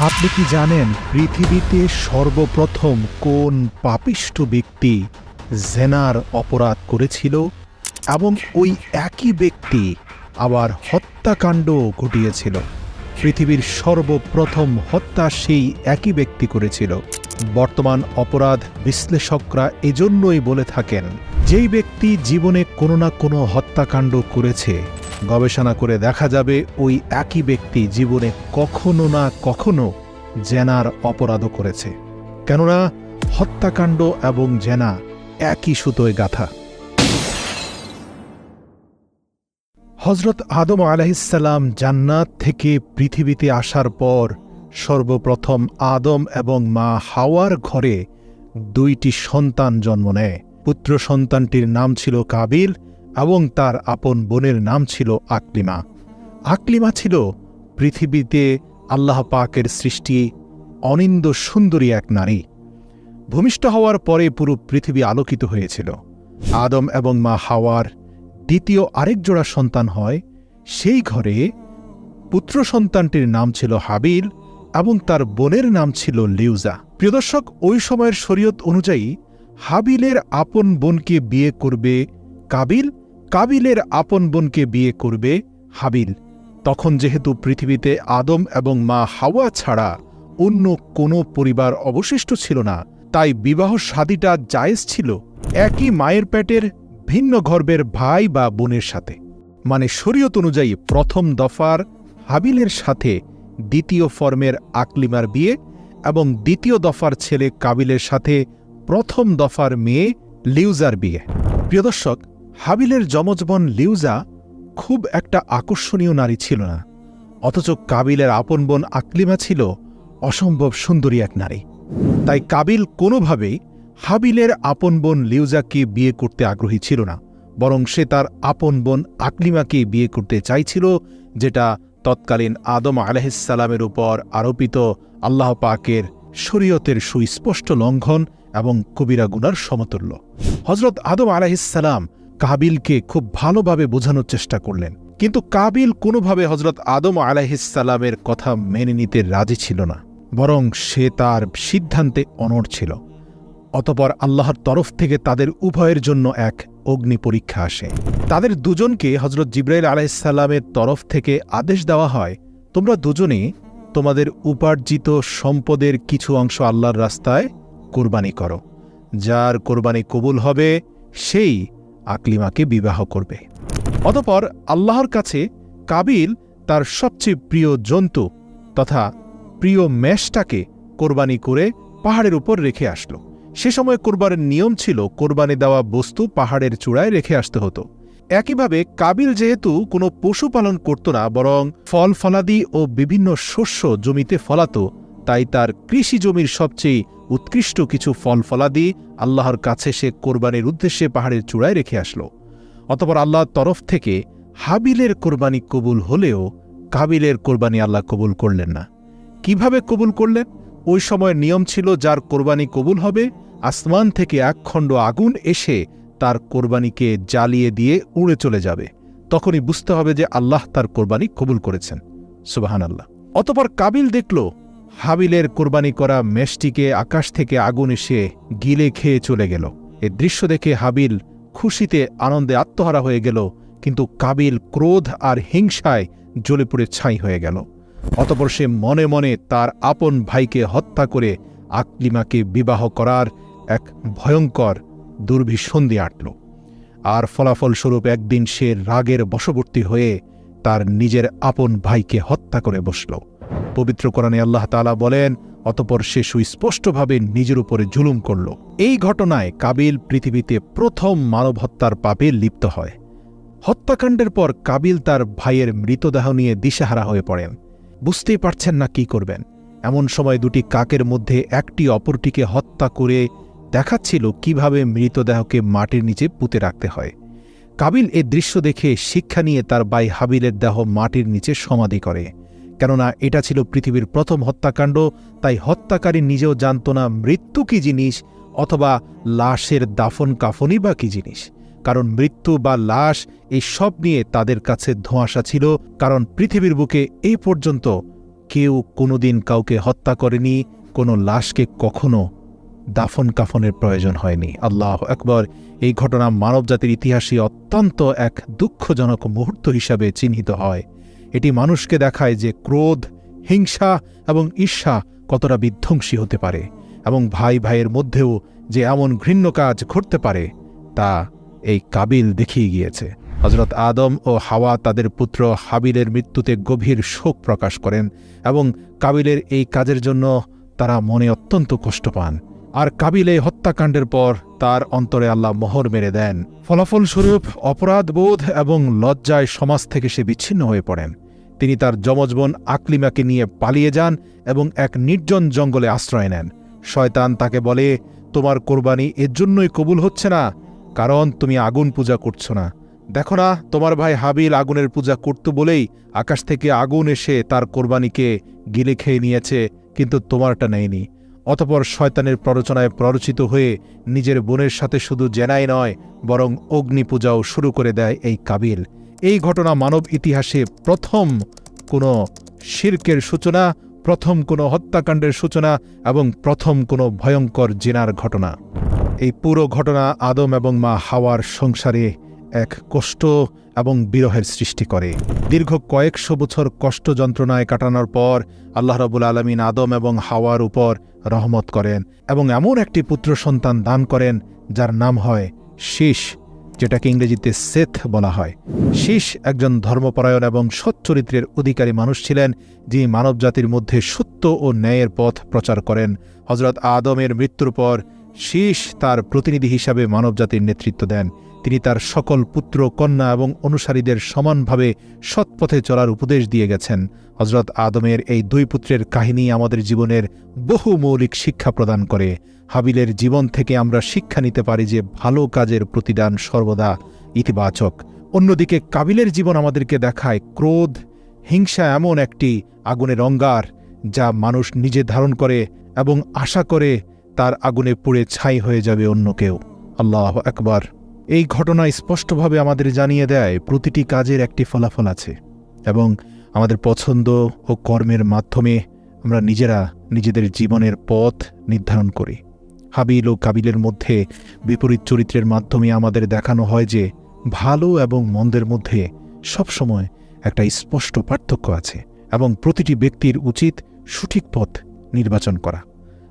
আপনি কি জানেন পৃথিবীতে সর্বপ্রথম কোন পাপিষ্ঠ ব্যক্তি জেনার অপরাধ করেছিল এবং ওই একই ব্যক্তি আবার হত্যাকাণ্ড ঘটিয়েছিল? পৃথিবীর সর্বপ্রথম হত্যা সেই একই ব্যক্তি করেছিল। বর্তমান অপরাধ বিশ্লেষকরা এজন্যই বলে থাকেন, যেই ব্যক্তি জীবনে কোনো না কোনো হত্যাকাণ্ড করেছে, গবেষণা করে দেখা যাবে ওই একই ব্যক্তি জীবনে কখনো না কখনো জেনার অপরাধও করেছে। কেননা হত্যাকাণ্ড এবং জেনা একই সুতোয় গাঁথা। হযরত আদম আলাইহিসসালাম জান্নাত থেকে পৃথিবীতে আসার পর সর্বপ্রথম আদম এবং মা হাওয়ার ঘরে দুইটি সন্তান জন্ম নেয়। পুত্র সন্তানটির নাম ছিল কাবিল এবং তার আপন বোনের নাম ছিল আকলিমা। আকলিমা ছিল পৃথিবীতে আল্লাহ পাকের সৃষ্টি অনিন্দ সুন্দরী এক নারী। ভূমিষ্ঠ হওয়ার পরে পুরো পৃথিবী আলোকিত হয়েছিল। আদম এবং মা হাওয়ার দ্বিতীয় আরেক জোড়া সন্তান হয়। সেই ঘরে পুত্র সন্তানটির নাম ছিল হাবিল এবং তার বোনের নাম ছিল লিউজা। প্রিয় দর্শক, ওই সময়ের শরীয়ত অনুযায়ী হাবিলের আপন বোনকে বিয়ে করবে কাবিল, কাবিলের আপন বোনকে বিয়ে করবে হাবিল। তখন যেহেতু পৃথিবীতে আদম এবং মা হাওয়া ছাড়া অন্য কোনো পরিবার অবশিষ্ট ছিল না, তাই বিবাহ শাদীটা জায়েজ ছিল একই মায়ের পেটের ভিন্ন গর্ভের ভাই বা বোনের সাথে। মানে শরীয়ত অনুযায়ী প্রথম দফার হাবিলের সাথে দ্বিতীয় ফর্মের আকলিমার বিয়ে এবং দ্বিতীয় দফার ছেলে কাবিলের সাথে প্রথম দফার মেয়ে লিউজার বিয়ে। প্রিয় দর্শক, হাবিলের যমজ বোন লিউজা খুব একটা আকর্ষণীয় নারী ছিল না, অথচ কাবিলের আপন বোন আকলিমা ছিল অসম্ভব সুন্দরী এক নারী। তাই কাবিল কোনোভাবেই হাবিলের আপন বোন লিউজাকে বিয়ে করতে আগ্রহী ছিল না, বরং সে তার আপন বোন আকলিমাকে বিয়ে করতে চাইছিল, যেটা তৎকালীন আদম আলাইহিসসালামের উপর আরোপিত আল্লাহ পাকের শরীয়তের সুস্পষ্ট লঙ্ঘন এবং কবিরা গুনার সমতুল্য। হযরত আদম আলাইহিসসালাম কাবিলকে খুব ভালোভাবে বোঝানোর চেষ্টা করলেন, কিন্তু কাবিল কোনোভাবে হযরত আদম আলাইহিসসালামের কথা মেনে নিতে রাজি ছিল না, বরং সে তার সিদ্ধান্তে অনড় ছিল। অতঃপর আল্লাহর তরফ থেকে তাদের উভয়ের জন্য এক অগ্নি পরীক্ষা আসে। তাদের দুজনকে হযরত জিবরাইল আলাইহিসসালামের তরফ থেকে আদেশ দেওয়া হয়, তোমরা দুজনে তোমাদের উপার্জিত সম্পদের কিছু অংশ আল্লাহর রাস্তায় কোরবানি করো। যার কোরবানি কবুল হবে সেই আকলিমাকে বিবাহ করবে। অতঃপর আল্লাহর কাছে কাবিল তার সবচেয়ে প্রিয় জন্তু তথা প্রিয় মেষটাকে কোরবানি করে পাহাড়ের উপর রেখে আসলো। সে সময় কোরবানির নিয়ম ছিল কোরবানি দেওয়া বস্তু পাহাড়ের চূড়ায় রেখে আসতে হতো। একইভাবে কাবিল যেহেতু কোনো পশুপালন করত না, বরং ফল ফলাদি ও বিভিন্ন শস্য জমিতে ফলাত, তাই তার কৃষি জমির সবচেয়ে উৎকৃষ্ট কিছু ফল ফলাদি আল্লাহর কাছে সে কোরবানির উদ্দেশ্যে পাহাড়ের চূড়ায় রেখে আসলো। অতঃপর আল্লাহর তরফ থেকে হাবিলের কোরবানি কবুল হলেও কাবিলের কোরবানি আল্লাহ কবুল করলেন না। কিভাবে কবুল করলেন? ওই সময়ের নিয়ম ছিল, যার কোরবানি কবুল হবে আসমান থেকে এক খণ্ড আগুন এসে তার কোরবানিকে জ্বালিয়ে দিয়ে উড়ে চলে যাবে, তখনই বুঝতে হবে যে আল্লাহ তার কোরবানি কবুল করেছেন। সুবহানাল্লাহ। অতঃপর কাবিল দেখল হাবিলের কোরবানি করা মেষটিকে আকাশ থেকে আগুন এসে গিলে খেয়ে চলে গেল। এ দৃশ্য দেখে হাবিল খুশিতে আনন্দে আত্মহারা হয়ে গেল, কিন্তু কাবিল ক্রোধ আর হিংসায় জ্বলে পুড়ে ছাই হয়ে গেল। অতঃপর সে মনে মনে তার আপন ভাইকে হত্যা করে আকলিমাকে বিবাহ করার এক ভয়ঙ্কর দুর্ভিসন্ধি আটল। আর ফলাফলস্বরূপ একদিন সে রাগের বশবর্তী হয়ে তার নিজের আপন ভাইকে হত্যা করে বসল। পবিত্র কোরআনে আল্লাহ তাআলা বলেন, অতঃপর সে সুস্পষ্টভাবে নিজের উপরে জুলুম করল। এই ঘটনায় কাবিল পৃথিবীতে প্রথম মানব হত্যার পাপে লিপ্ত হয়। হত্যাকাণ্ডের পর কাবিল তার ভাইয়ের মৃতদেহ নিয়ে দিশেহারা হয়ে পড়েন। বুঝতেই পারছেন না কি করবেন। এমন সময় দুটি কাকের মধ্যে একটি অপরটিকে হত্যা করে দেখাচ্ছিল কিভাবে মৃতদেহকে মাটির নিচে পুঁতে রাখতে হয়। কাবিল এ দৃশ্য দেখে শিক্ষা নিয়ে তার ভাই হাবিলের দেহ মাটির নিচে সমাধি করে। কেননা এটা ছিল পৃথিবীর প্রথম হত্যাকাণ্ড, তাই হত্যাকারী নিজেও জানত না মৃত্যু কি জিনিস অথবা লাশের দাফন কাফনই বা কি জিনিস। কারণ মৃত্যু বা লাশ এই সব নিয়ে তাদের কাছে ধোঁয়াশা ছিল, কারণ পৃথিবীর বুকে এই পর্যন্ত কেউ কোনোদিন কাউকে হত্যা করেনি, কোনো লাশকে কখনো দাফন কাফনের প্রয়োজন হয়নি। আল্লাহ আকবার। এই ঘটনা মানবজাতির ইতিহাসে অত্যন্ত এক দুঃখজনক মুহূর্ত হিসাবে চিহ্নিত হয়। এটি মানুষকে দেখায় যে ক্রোধ, হিংসা এবং ঈর্ষা কতটা বিধ্বংসী হতে পারে, এবং ভাই ভাইয়ের মধ্যেও যে এমন ঘৃণ্য কাজ ঘটতে পারে তা এই কাবিল দেখিয়ে গিয়েছে। হযরত আদম ও হাওয়া তাদের পুত্র হাবিলের মৃত্যুতে গভীর শোক প্রকাশ করেন, এবং কাবিলের এই কাজের জন্য তারা মনে অত্যন্ত কষ্ট পান। আর কাবিল এই হত্যাকাণ্ডের পর তার অন্তরে আল্লাহ মোহর মেরে দেন। ফলাফলস্বরূপ অপরাধবোধ এবং লজ্জায় সমাজ থেকে সে বিচ্ছিন্ন হয়ে পড়েন। তিনি তার যমজ বোন আকলিমাকে নিয়ে পালিয়ে যান এবং এক নির্জন জঙ্গলে আশ্রয় নেন। শয়তান তাকে বলে, তোমার কোরবানি এর জন্যই কবুল হচ্ছে না কারণ তুমি আগুন পূজা করছো না। দেখো না, তোমার ভাই হাবিল আগুনের পূজা করত বলেই আকাশ থেকে আগুন এসে তার কোরবানিকে গিলে খেয়ে নিয়েছে, কিন্তু তোমারটা নেয়নি। অতপর শয়তানের প্ররোচনায় প্ররোচিত হয়ে নিজের বোনের সাথে শুধু জেনাই নয়, বরং অগ্নি পূজাও শুরু করে দেয় এই কাবিল। এই ঘটনা মানব ইতিহাসে প্রথম কোনো শিরকের সূচনা, প্রথম কোনো হত্যাকাণ্ডের সূচনা এবং প্রথম কোনো ভয়ঙ্কর জিনার ঘটনা। এই পুরো ঘটনা আদম এবং মা হাওয়ার সংসারে এক কষ্ট এবং বিরহের সৃষ্টি করে। দীর্ঘ কয়েকশো বছর কষ্ট যন্ত্রণায় কাটানোর পর আল্লাহ রাব্বুল আলামিন আদম এবং হাওয়ার উপর রহমত করেন এবং এমন একটি পুত্র সন্তান দান করেন যার নাম হয় শীষ, যেটাকে ইংরেজিতে সেথ বলা হয়। শীষ একজন ধর্মপরায়ণ এবং সৎ চরিত্রের অধিকারী মানুষ ছিলেন, যিনি মানবজাতির মধ্যে সত্য ও ন্যায়ের পথ প্রচার করেন। হযরত আদমের মৃত্যুর পর শীষ তার প্রতিনিধি হিসাবে মানবজাতির নেতৃত্ব দেন। তিনি তার সকল পুত্র, কন্যা এবং অনুসারীদের সমানভাবে সৎপথে চলার উপদেশ দিয়ে গেছেন। হযরত আদমের এই দুই পুত্রের কাহিনী আমাদের জীবনের বহু মৌলিক শিক্ষা প্রদান করে। হাবিলের জীবন থেকে আমরা শিক্ষা নিতে পারি যে ভালো কাজের প্রতিদান সর্বদা ইতিবাচক। অন্যদিকে কাবিলের জীবন আমাদেরকে দেখায় ক্রোধ, হিংসা এমন একটি আগুনের অঙ্গার যা মানুষ নিজে ধারণ করে এবং আশা করে তার আগুনে পুড়ে ছাই হয়ে যাবে অন্য কেউ। আল্লাহু আকবার। এই ঘটনা স্পষ্টভাবে আমাদের জানিয়ে দেয় প্রতিটি কাজের একটি ফলাফল আছে, এবং আমাদের পছন্দ ও কর্মের মাধ্যমে আমরা নিজেরা নিজেদের জীবনের পথ নির্ধারণ করি। হাবিল ও কাবিলের মধ্যে বিপরীত চরিত্রের মাধ্যমে আমাদের দেখানো হয় যে ভালো এবং মন্দের মধ্যে সবসময় একটা স্পষ্ট পার্থক্য আছে, এবং প্রতিটি ব্যক্তির উচিত সঠিক পথ নির্বাচন করা।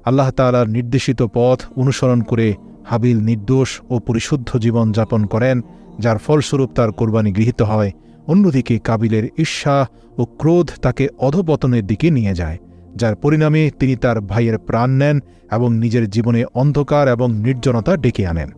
আল্লাহ তাআলার নির্দেশিত পথ অনুসরণ করে হাবিল নির্দোষ ও পরিশুদ্ধ জীবন যাপন করেন, যার ফলস্বরূপ তার কোরবানি গৃহীত হয়। অন্যদিকে কাবিলের ঈর্ষা ও ক্রোধ তাকে অধঃপতনের দিকে নিয়ে যায়, যার পরিণামে তিনি তার ভাইয়ের প্রাণ নেন এবং নিজের জীবনে অন্ধকার এবং নির্জনতা ডেকে আনেন।